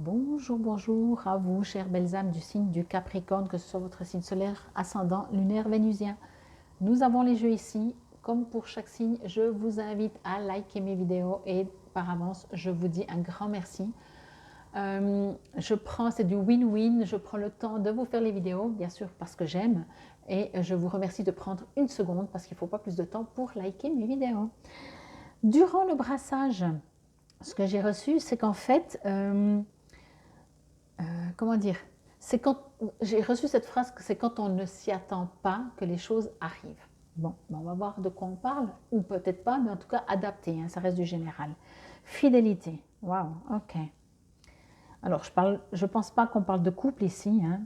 Bonjour, bonjour à vous, chères belles âmes du signe du Capricorne, que ce soit votre signe solaire, ascendant, lunaire, vénusien. Nous avons les jeux ici. Comme pour chaque signe, je vous invite à liker mes vidéos et par avance, je vous dis un grand merci. C'est du win-win, je prends le temps de vous faire les vidéos, bien sûr parce que j'aime, et je vous remercie de prendre une seconde parce qu'il ne faut pas plus de temps pour liker mes vidéos. Durant le brassage, ce que j'ai reçu, c'est qu'en fait, comment dire, c'est quand j'ai reçu cette phrase que c'est quand on ne s'y attend pas que les choses arrivent. Bon, on va voir de quoi on parle, ou peut-être pas, mais en tout cas adapté, hein, ça reste du général. Fidélité, waouh, ok. Alors je pense pas qu'on parle de couple ici, hein.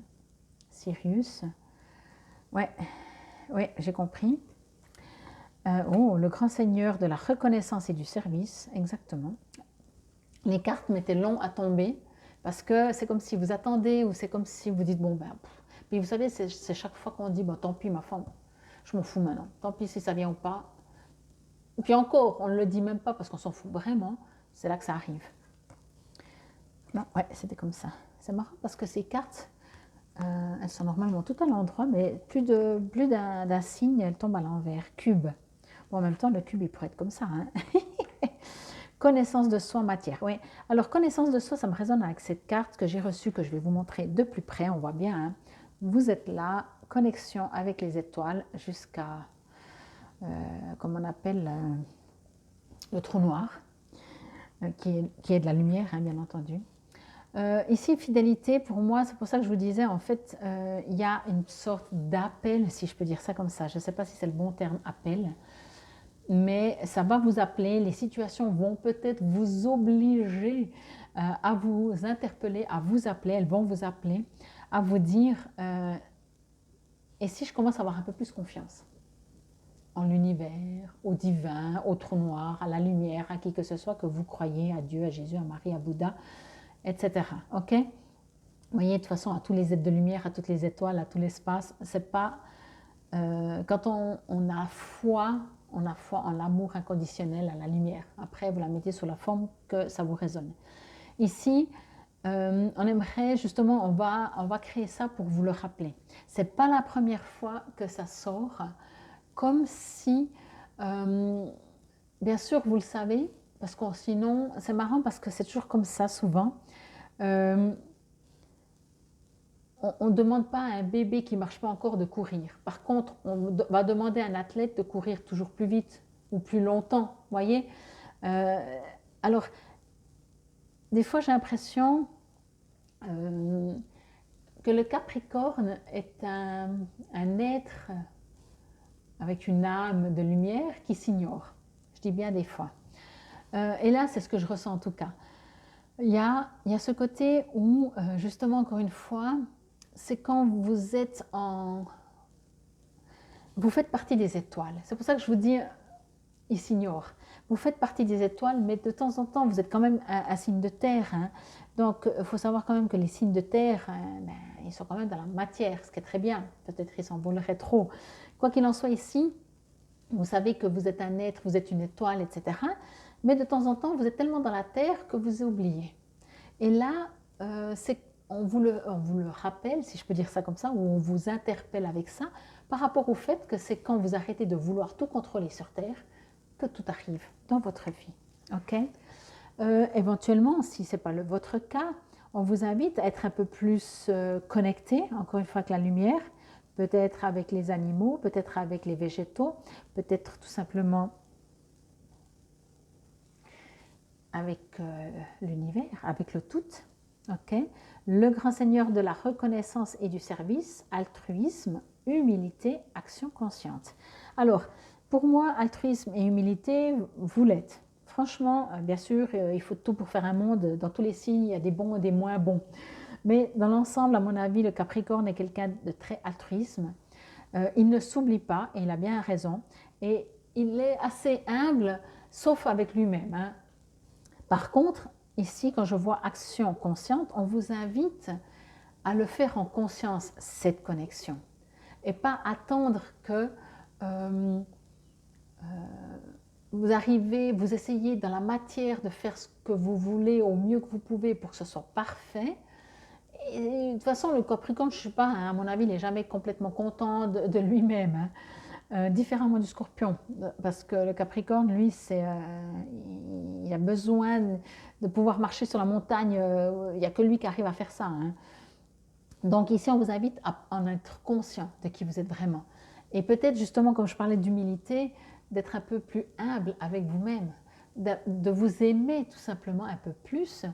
Sirius, ouais, ouais, j'ai compris. Oh, le grand seigneur de la reconnaissance et du service, exactement. Les cartes m'étaient longues à tomber parce que c'est comme si vous attendez ou c'est comme si vous dites bon ben. Puis vous savez, c'est chaque fois qu'on dit bon tant pis ma femme, je m'en fous maintenant, tant pis si ça vient ou pas. Et puis encore, on ne le dit même pas parce qu'on s'en fout vraiment, c'est là que ça arrive. Non, ouais, c'était comme ça. C'est marrant parce que ces cartes, elles sont normalement tout à l'endroit, mais plus d'un signe, elles tombent à l'envers. Cube. Bon, en même temps, le cube, il pourrait être comme ça. Hein. Connaissance de soi en matière. Oui. Alors, connaissance de soi, ça me résonne avec cette carte que j'ai reçue, que je vais vous montrer de plus près. On voit bien, hein. Vous êtes là, connexion avec les étoiles jusqu'à, comme on appelle, le trou noir, qui est de la lumière, hein, bien entendu. Ici, fidélité, pour moi, c'est pour ça que je vous disais, en fait, il y a une sorte d'appel, si je peux dire ça comme ça. Je ne sais pas si c'est le bon terme, appel. Mais ça va vous appeler, les situations vont peut-être vous obliger à vous interpeller, à vous appeler, elles vont vous appeler, à vous dire et si je commence à avoir un peu plus confiance en l'univers, au divin, au trou noir, à la lumière, à qui que ce soit que vous croyez, à Dieu, à Jésus, à Marie, à Bouddha, etc. Ok? Vous voyez, de toute façon, à tous les êtres de lumière, à toutes les étoiles, à tout l'espace, c'est pas quand on a foi en l'amour inconditionnel, à la lumière. Après, vous la mettez sous la forme que ça vous résonne. Ici, on aimerait justement, on va créer ça pour vous le rappeler. C'est pas la première fois que ça sort, comme si, bien sûr, vous le savez, parce que sinon, c'est marrant parce que c'est toujours comme ça souvent. On ne demande pas à un bébé qui ne marche pas encore de courir. Par contre, on va demander à un athlète de courir toujours plus vite ou plus longtemps, voyez. Alors, des fois, j'ai l'impression que le Capricorne est un être avec une âme de lumière qui s'ignore. Je dis bien des fois. Et là, c'est ce que je ressens en tout cas. Il y a ce côté où, justement, encore une fois, c'est quand vous êtes en... Vous faites partie des étoiles. C'est pour ça que je vous dis, ils s'ignorent. Vous faites partie des étoiles, mais de temps en temps, vous êtes quand même un signe de terre. Hein. Donc, il faut savoir quand même que les signes de terre, ils sont quand même dans la matière, ce qui est très bien. Peut-être ils s'envoleraient trop. Quoi qu'il en soit ici, vous savez que vous êtes un être, vous êtes une étoile, etc. Mais de temps en temps, vous êtes tellement dans la terre que vous oubliez. Et là, on vous le rappelle, si je peux dire ça comme ça, ou on vous interpelle avec ça, par rapport au fait que c'est quand vous arrêtez de vouloir tout contrôler sur Terre que tout arrive dans votre vie. Ok? Éventuellement, si ce n'est pas votre cas, on vous invite à être un peu plus connecté, encore une fois, avec la lumière, peut-être avec les animaux, peut-être avec les végétaux, peut-être tout simplement avec l'univers, avec le tout. Okay. Le grand seigneur de la reconnaissance et du service, altruisme, humilité, action consciente. Alors, pour moi, altruisme et humilité, vous l'êtes. Franchement, bien sûr, il faut tout pour faire un monde. Dans tous les signes, il y a des bons et des moins bons. Mais dans l'ensemble, à mon avis, le Capricorne est quelqu'un de très altruisme. Il ne s'oublie pas, et il a bien raison. Et il est assez humble, sauf avec lui-même. Hein. Par contre, ici, quand je vois action consciente, on vous invite à le faire en conscience, cette connexion. Et pas attendre que vous arrivez, vous essayez dans la matière de faire ce que vous voulez au mieux que vous pouvez pour que ce soit parfait. Et de toute façon, le Capricorne, je ne sais pas, hein, à mon avis, il n'est jamais complètement content de lui-même, hein. Différemment du Scorpion, parce que le Capricorne, lui, il a besoin de pouvoir marcher sur la montagne, il n'y a que lui qui arrive à faire ça, hein. Donc ici, on vous invite à en être conscient de qui vous êtes vraiment. Et peut-être justement, comme je parlais d'humilité, d'être un peu plus humble avec vous-même, de vous aimer tout simplement un peu plus.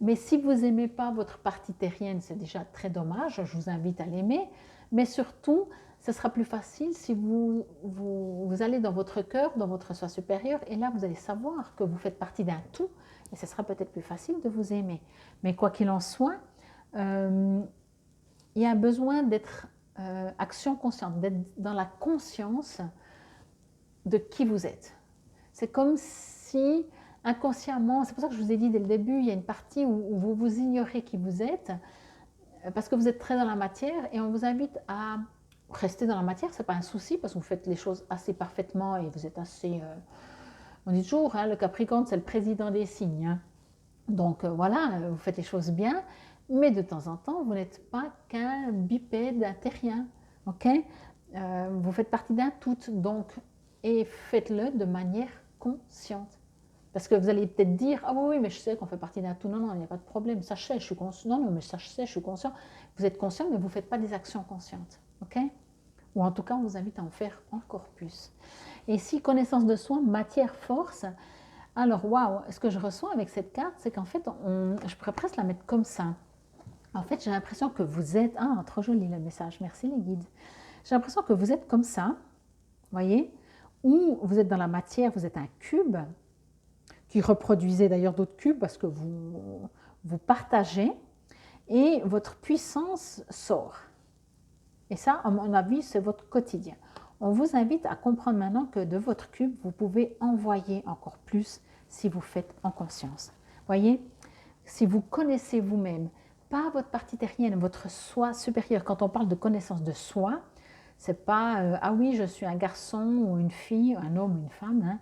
Mais si vous n'aimez pas votre partie terrienne, c'est déjà très dommage, je vous invite à l'aimer. Mais surtout, ce sera plus facile si vous allez dans votre cœur, dans votre soi supérieur, et là, vous allez savoir que vous faites partie d'un tout, et ce sera peut-être plus facile de vous aimer. Mais quoi qu'il en soit, il y a besoin d'être action consciente, d'être dans la conscience de qui vous êtes. C'est comme si inconsciemment, c'est pour ça que je vous ai dit dès le début, il y a une partie où vous vous ignorez qui vous êtes, parce que vous êtes très dans la matière, et on vous invite à rester dans la matière, ce n'est pas un souci, parce que vous faites les choses assez parfaitement, et vous êtes assez... on dit toujours, hein, le Capricorne, c'est le président des signes, hein. Donc voilà, vous faites les choses bien, mais de temps en temps, vous n'êtes pas qu'un bipède, un terrien, ok? Vous faites partie d'un tout, donc, et faites-le de manière consciente. Parce que vous allez peut-être dire, ah oui, mais je sais qu'on fait partie d'un tout. Non, non, il n'y a pas de problème, ça je sais, je suis conscient. Non, non, mais ça je sais, je suis conscient. Vous êtes conscient, mais vous ne faites pas des actions conscientes, ok? Ou en tout cas, on vous invite à en faire encore plus. Et ici, connaissance de soi, matière, force. Alors, waouh, ce que je reçois avec cette carte, c'est qu'en fait, je pourrais presque la mettre comme ça. En fait, j'ai l'impression que vous êtes... Ah, trop joli le message, merci les guides. J'ai l'impression que vous êtes comme ça, voyez, ou vous êtes dans la matière, vous êtes un cube, qui reproduisez d'ailleurs d'autres cubes parce que vous partagez, et votre puissance sort. Et ça, à mon avis, c'est votre quotidien. On vous invite à comprendre maintenant que de votre cube, vous pouvez envoyer encore plus si vous faites en conscience. Voyez, si vous connaissez vous-même, pas votre partie terrienne, votre soi supérieur. Quand on parle de connaissance de soi, c'est pas ah oui, je suis un garçon ou une fille, un homme ou une femme, hein.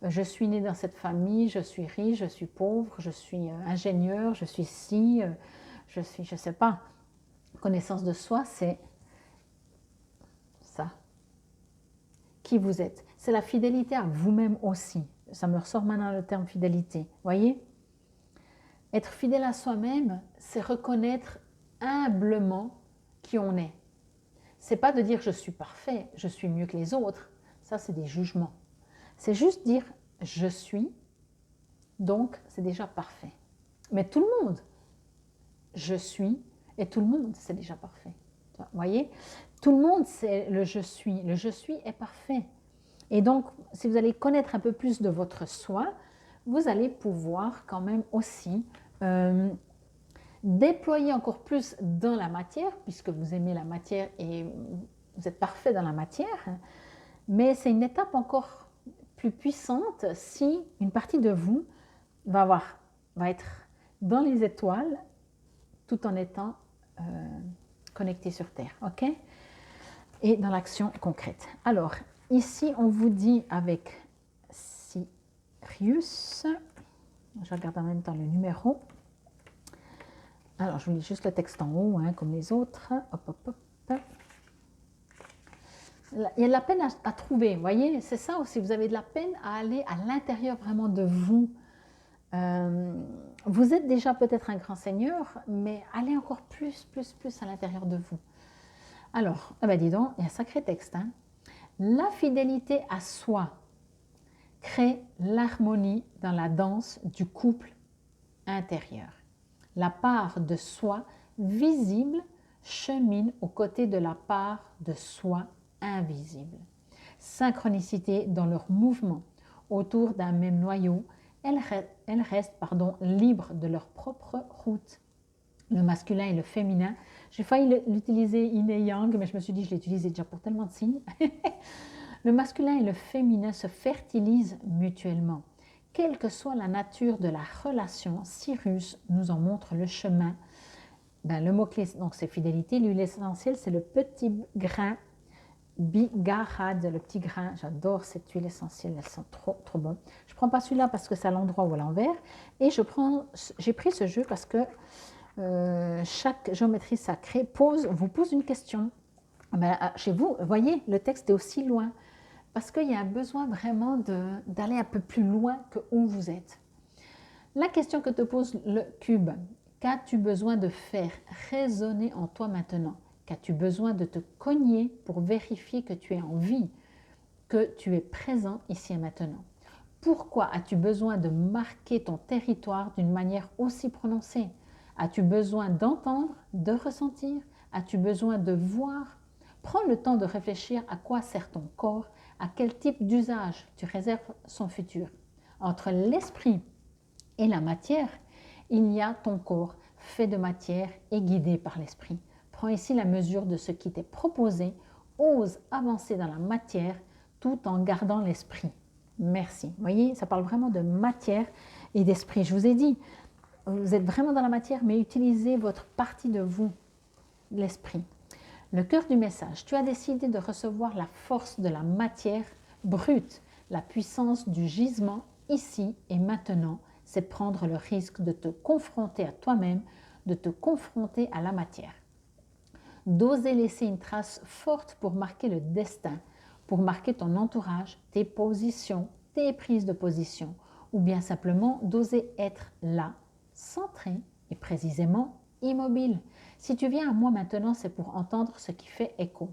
Je suis né dans cette famille, je suis riche, je suis pauvre, je suis ingénieur, je suis ci, je sais pas. Connaissance de soi, c'est ça. Qui vous êtes. C'est la fidélité à vous-même aussi. Ça me ressort maintenant le terme fidélité. Voyez? Être fidèle à soi-même, c'est reconnaître humblement qui on est. C'est pas de dire je suis parfait, je suis mieux que les autres. Ça, c'est des jugements. C'est juste dire je suis, donc c'est déjà parfait. Mais tout le monde, je suis, et tout le monde, c'est déjà parfait. Vous voyez? Tout le monde, c'est le je suis. Le je suis est parfait. Et donc, si vous allez connaître un peu plus de votre soi, vous allez pouvoir quand même aussi déployer encore plus dans la matière, puisque vous aimez la matière et vous êtes parfait dans la matière, mais c'est une étape encore plus puissante si une partie de vous va être dans les étoiles tout en étant connecté sur Terre, ok? Et dans l'action concrète. Alors, ici, on vous dit avec Sirius, je regarde en même temps le numéro. Alors, je vous lis juste le texte en haut, hein, comme les autres. Hop, hop, hop. Il y a de la peine à trouver, vous voyez, c'est ça aussi, vous avez de la peine à aller à l'intérieur vraiment de vous. Vous êtes déjà peut-être un grand seigneur, mais allez encore plus à l'intérieur de vous. Alors, eh ben dis donc, il y a un sacré texte, hein. La fidélité à soi crée l'harmonie dans la danse du couple intérieur. La part de soi visible chemine aux côtés de la part de soi invisible. Synchronicité dans leurs mouvements autour d'un même noyau, elles restent libres de leur propre route. Le masculin et le féminin, j'ai failli l'utiliser yin et yang, mais je me suis dit je l'ai utilisé déjà pour tellement de signes. Le masculin et le féminin se fertilisent mutuellement. Quelle que soit la nature de la relation, Sirius nous en montre le chemin. Le mot-clé, donc c'est fidélité. L'huile essentielle, c'est le petit grain Bigarade, le petit grain. J'adore cette huile essentielle, elles sont trop bon. Je ne prends pas celui-là parce que c'est à l'endroit ou à l'envers. Et j'ai pris ce jeu parce que chaque géométrie sacrée vous pose une question. Ben, chez vous, voyez, le texte est aussi loin. Parce qu'il y a un besoin vraiment d'aller un peu plus loin que où vous êtes. La question que te pose le cube, qu'as-tu besoin de faire résonner en toi maintenant? Qu'as-tu besoin de te cogner pour vérifier que tu es en vie, que tu es présent ici et maintenant? Pourquoi as-tu besoin de marquer ton territoire d'une manière aussi prononcée? As-tu besoin d'entendre, de ressentir? As-tu besoin de voir? Prends le temps de réfléchir à quoi sert ton corps, à quel type d'usage tu réserves son futur. Entre l'esprit et la matière, il y a ton corps fait de matière et guidé par l'esprit. Prends ici la mesure de ce qui t'est proposé, ose avancer dans la matière tout en gardant l'esprit. Merci. Vous voyez, ça parle vraiment de matière et d'esprit. Je vous ai dit, vous êtes vraiment dans la matière, mais utilisez votre partie de vous, l'esprit. Le cœur du message, tu as décidé de recevoir la force de la matière brute, la puissance du gisement ici et maintenant. C'est prendre le risque de te confronter à toi-même, de te confronter à la matière. D'oser laisser une trace forte pour marquer le destin, pour marquer ton entourage, tes positions, tes prises de position, ou bien simplement d'oser être là, centré et précisément immobile. Si tu viens à moi maintenant, c'est pour entendre ce qui fait écho.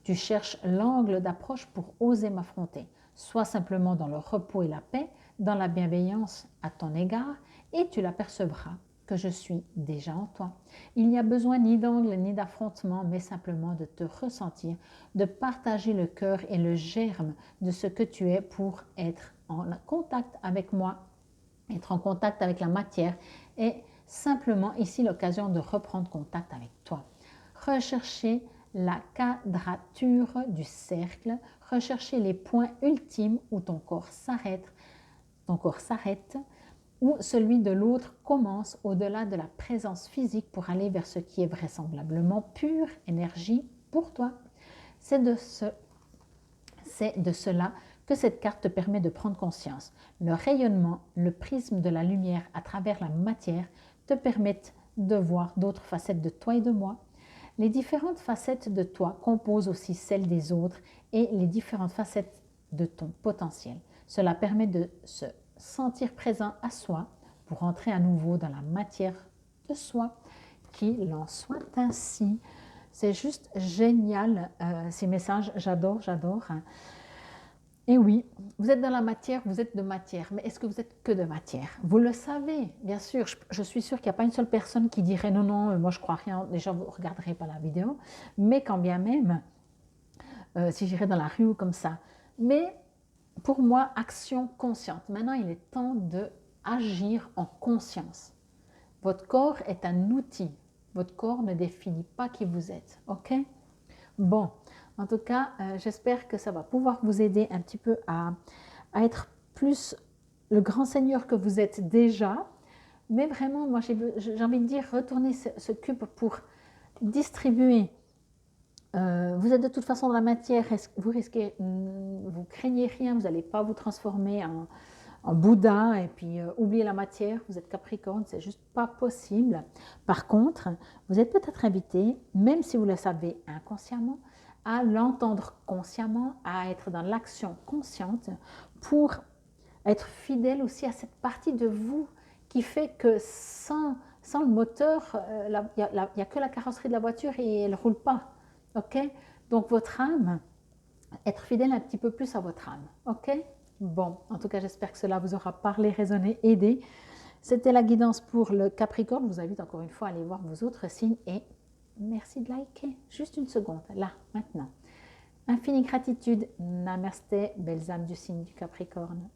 Tu cherches l'angle d'approche pour oser m'affronter. Sois simplement dans le repos et la paix, dans la bienveillance à ton égard, et tu l'apercevras que je suis déjà en toi. Il n'y a besoin ni d'angle ni d'affrontement, mais simplement de te ressentir, de partager le cœur et le germe de ce que tu es pour être en contact avec moi, être en contact avec la matière et simplement ici l'occasion de reprendre contact avec toi. Rechercher la quadrature du cercle, rechercher les points ultimes où ton corps s'arrête, où celui de l'autre commence au-delà de la présence physique pour aller vers ce qui est vraisemblablement pure énergie pour toi. C'est de cela que cette carte te permet de prendre conscience. Le rayonnement, le prisme de la lumière à travers la matière te permettent de voir d'autres facettes de toi et de moi. Les différentes facettes de toi composent aussi celles des autres et les différentes facettes de ton potentiel. Cela permet de se sentir présent à soi pour entrer à nouveau dans la matière de soi, qu'il en soit ainsi. C'est juste génial ces messages, j'adore. Et oui, vous êtes dans la matière, vous êtes de matière, mais est-ce que vous êtes que de matière? Vous le savez, bien sûr, je suis sûre qu'il n'y a pas une seule personne qui dirait non, non, moi je crois rien, déjà vous ne regarderez pas la vidéo, mais quand bien même, si j'irais dans la rue ou comme ça. Mais pour moi, action consciente. Maintenant, il est temps d'agir en conscience. Votre corps est un outil. Votre corps ne définit pas qui vous êtes. OK? Bon, en tout cas, j'espère que ça va pouvoir vous aider un petit peu à être plus le grand seigneur que vous êtes déjà. Mais vraiment, moi, j'ai envie de dire, retournez ce cube pour distribuer. Vous êtes de toute façon dans la matière, vous risquez, vous craignez rien, vous n'allez pas vous transformer en Bouddha et puis oublier la matière, vous êtes Capricorne, c'est juste pas possible. Par contre, vous êtes peut-être invité, même si vous le savez inconsciemment, à l'entendre consciemment, à être dans l'action consciente pour être fidèle aussi à cette partie de vous qui fait que sans le moteur, il n'y a que la carrosserie de la voiture et elle ne roule pas. Ok? Donc votre âme, être fidèle un petit peu plus à votre âme. Ok? Bon, en tout cas, j'espère que cela vous aura parlé, résonné, aidé. C'était la guidance pour le Capricorne. Je vous invite encore une fois à aller voir vos autres signes et merci de liker. Juste une seconde, là, maintenant. Infinie gratitude. Namasté, belles âmes du signe du Capricorne.